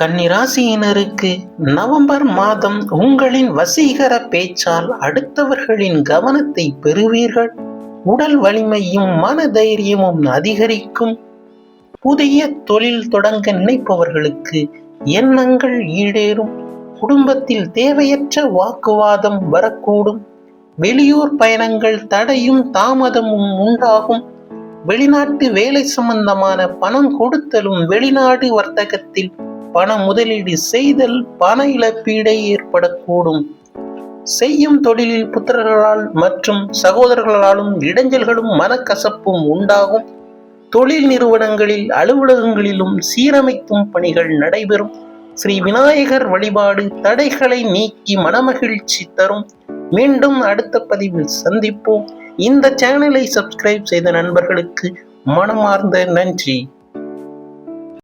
கன்னிராசியினருக்கு November மாதம் உங்களின் வசீகர பேச்சால் அடுத்தவர்களின் கவனத்தை பெறுவீர்கள். உடல் வலிமையும் மன தைரியமும் அதிகரிக்கும். புதிய தொழில் தொடங்க நினைப்பவர்களுக்கு எண்ணங்கள் ஈடேறும். குடும்பத்தில் தேவையற்ற வாக்குவாதம் வரக்கூடும். வெளியூர் பயணங்கள் தடையும் தாமதமும் உண்டாகும். வெளிநாட்டு வேலை சம்பந்தமான பணம் கொடுத்தலும் வெளிநாடு வர்த்தகத்தில் பண முதலீடு செய்தல் பண இழப்பீடை ஏற்படக்கூடும். செய்யும் தொழிலில் புத்திரர்களால் மற்றும் சகோதரர்களாலும் இடைஞ்சல்களும் மனக்கசப்பும் உண்டாகும். தொழில் நிறுவனங்களில் அலுவலகங்களிலும் சீரமைக்கும் பணிகள் நடைபெறும். ஸ்ரீ விநாயகர் வழிபாடு தடைகளை நீக்கி மனமகிழ்ச்சி தரும். மீண்டும் அடுத்த பதிவில் சந்திப்போம். இந்த சேனலை சப்ஸ்கிரைப் செய்த நண்பர்களுக்கு மனமார்ந்த நன்றி.